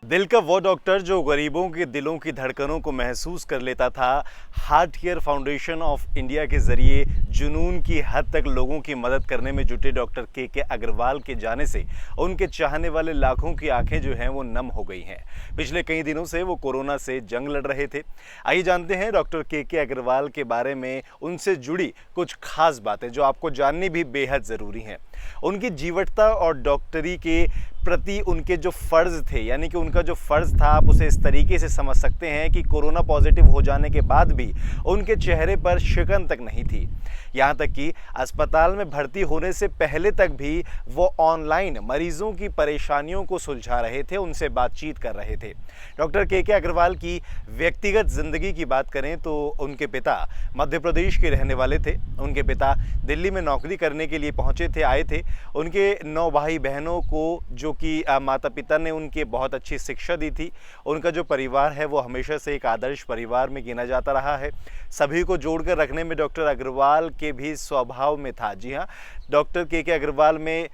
दिल का वो डॉक्टर जो गरीबों के दिलों की धड़कनों को महसूस कर लेता था, heart care foundation of India के ज़रिए जुनून की हद तक लोगों की मदद करने में जुटे डॉक्टर के अग्रवाल के जाने से उनके चाहने वाले लाखों की आंखें जो हैं वो नम हो गई हैं। पिछले कई दिनों से वो कोरोना से जंग लड़ रहे थे। आइए जानते हैं डॉक्टर के अग्रवाल के बारे में, उनसे जुड़ी कुछ खास बातें जो आपको जाननी भी बेहद ज़रूरी हैं। उनकी जीवटता और डॉक्टरी के प्रति उनके जो फ़र्ज़ थे, यानी कि उनका जो फ़र्ज़ था, आप उसे इस तरीके से समझ सकते हैं कि कोरोना पॉजिटिव हो जाने के बाद भी उनके चेहरे पर शिकन तक नहीं थी। यहाँ तक कि अस्पताल में भर्ती होने से पहले तक भी वो ऑनलाइन मरीज़ों की परेशानियों को सुलझा रहे थे, उनसे बातचीत कर रहे थे। डॉक्टर के अग्रवाल की व्यक्तिगत ज़िंदगी की बात करें तो उनके पिता मध्य प्रदेश के रहने वाले थे। उनके पिता दिल्ली में नौकरी करने के लिए पहुँचे थे, आए थे। उनके 9 भाई बहनों को जो कि माता पिता ने उनके बहुत अच्छी शिक्षा दी थी। उनका जो परिवार है वो हमेशा से एक आदर्श परिवार में गिना जाता रहा है। सभी को जोड़कर रखने में डॉक्टर अग्रवाल के भी स्वभाव में था। जी हाँ, डॉक्टर के अग्रवाल में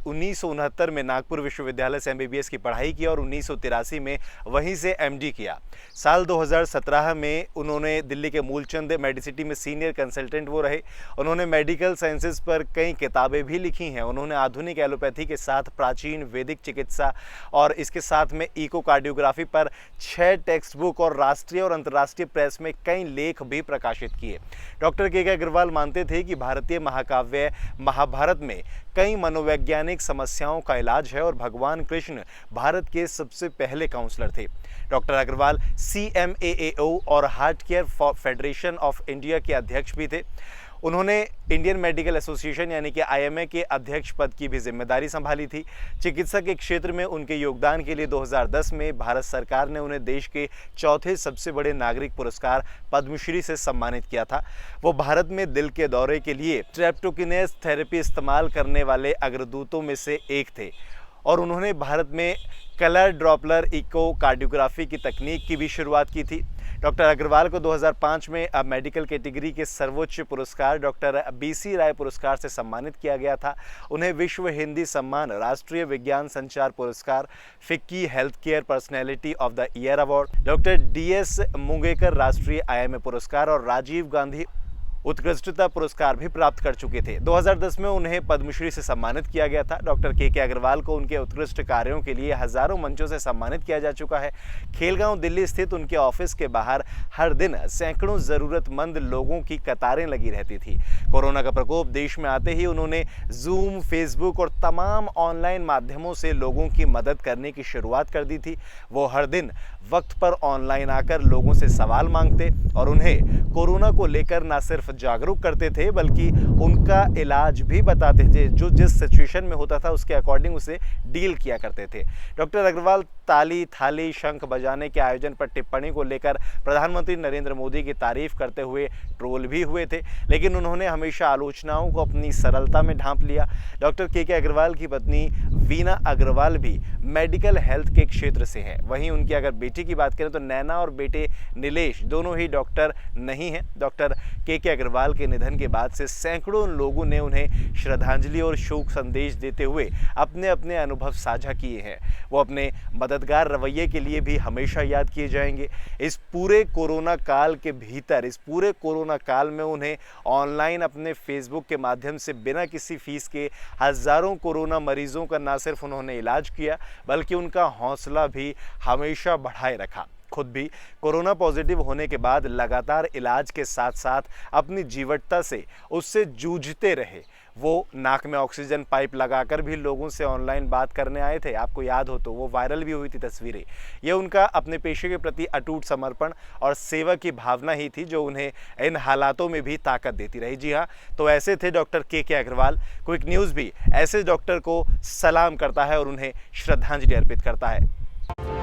1969 में नागपुर विश्वविद्यालय से MBBS की पढ़ाई की और 1983 में वहीं से MD किया। साल 2017 में उन्होंने दिल्ली के मूलचंद मेडिसिटी में सीनियर कंसल्टेंट वो रहे। उन्होंने मेडिकल साइंसेज पर कई किताबें भी लिखी हैं। उन्होंने आधुनिक एलोपैथी के साथ प्राचीन वैदिक चिकित्सा और इसके साथ में इकोकार्डियोग्राफी पर 6 टेक्स्ट बुक और राष्ट्रीय और अंतर्राष्ट्रीय प्रेस में कई लेख भी प्रकाशित किए। डॉक्टर के अग्रवाल मानते थे कि भारतीय महाकाव्य महाभारत में कई मनोवैज्ञानिक समस्याओं का इलाज है और भगवान कृष्ण भारत के सबसे पहले काउंसलर थे। डॉक्टर अग्रवाल CMAAO और heart care federation of India के अध्यक्ष भी थे। उन्होंने इंडियन मेडिकल एसोसिएशन यानी कि IMA के अध्यक्ष पद की भी जिम्मेदारी संभाली थी। चिकित्सा के क्षेत्र में उनके योगदान के लिए 2010 में भारत सरकार ने उन्हें देश के चौथे सबसे बड़े नागरिक पुरस्कार पद्मश्री से सम्मानित किया था। वो भारत में दिल के दौरे के लिए स्ट्रेप्टोकिनेस थेरेपी इस्तेमाल करने वाले अग्रदूतों में से एक थे और उन्होंने भारत में कलर ड्रॉपलर इकोकार्डियोग्राफी की तकनीक की भी शुरुआत की थी। डॉक्टर अग्रवाल को 2005 में मेडिकल कैटेगरी के सर्वोच्च पुरस्कार डॉक्टर BC राय पुरस्कार से सम्मानित किया गया था। उन्हें विश्व हिंदी सम्मान, राष्ट्रीय विज्ञान संचार पुरस्कार, FICCI health care personality of the year award, doctor DS Mungekar राष्ट्रीय IMA पुरस्कार और राजीव गांधी उत्कृष्टता पुरस्कार भी प्राप्त कर चुके थे। 2010 में उन्हें पद्मश्री से सम्मानित किया गया था। डॉक्टर के अग्रवाल को उनके उत्कृष्ट कार्यों के लिए हजारों मंचों से सम्मानित किया जा चुका है। खेलगांव दिल्ली स्थित उनके ऑफिस के बाहर हर दिन सैकड़ों ज़रूरतमंद लोगों की कतारें लगी रहती थी। कोरोना का प्रकोप देश में आते ही उन्होंने Zoom, Facebook और तमाम ऑनलाइन माध्यमों से लोगों की मदद करने की शुरुआत कर दी थी। वो हर दिन वक्त पर ऑनलाइन आकर लोगों से सवाल मांगते और उन्हें कोरोना को लेकर ना सिर्फ जागरूक करते थे बल्कि उनका इलाज भी बताते थे। जो जिस सिचुएशन में होता था उसके अकॉर्डिंग उसे डील किया करते थे। डॉक्टर अग्रवाल ताली थाली शंख बजाने के आयोजन पर टिप्पणी को लेकर प्रधानमंत्री नरेंद्र मोदी की तारीफ करते हुए ट्रोल भी हुए थे, लेकिन उन्होंने हमेशा आलोचनाओं को अपनी सरलता में ढांप लिया। डॉक्टर के अग्रवाल की पत्नी वीना अग्रवाल भी मेडिकल हेल्थ के क्षेत्र से हैं। वहीं उनकी अगर बेटी की बात करें तो नैना और बेटे नीलेश दोनों ही डॉक्टर नहीं हैं। डॉक्टर के अग्रवाल के निधन के बाद से सैकड़ों लोगों ने उन्हें श्रद्धांजलि और शोक संदेश देते हुए अपने अपने अनुभव साझा किए हैं। वो अपने मददगार रवैये के लिए भी हमेशा याद किए जाएंगे। इस पूरे कोरोना काल के भीतर, इस पूरे कोरोना काल में उन्हें ऑनलाइन अपने फेसबुक के माध्यम से बिना किसी फीस के हज़ारों कोरोना मरीजों का ना सिर्फ उन्होंने इलाज किया बल्कि उनका हौसला भी हमेशा बढ़ाए रखा। खुद भी कोरोना पॉजिटिव होने के बाद लगातार इलाज के साथ साथ अपनी जीवटता से उससे जूझते रहे। वो नाक में ऑक्सीजन पाइप लगाकर भी लोगों से ऑनलाइन बात करने आए थे। आपको याद हो तो वो वायरल भी हुई थी तस्वीरें। ये उनका अपने पेशे के प्रति अटूट समर्पण और सेवा की भावना ही थी जो उन्हें इन हालातों में भी ताकत देती रही। जी हाँ, तो ऐसे थे डॉक्टर के अग्रवाल। क्विक न्यूज़ भी ऐसे डॉक्टर को सलाम करता है और उन्हें श्रद्धांजलि अर्पित करता है।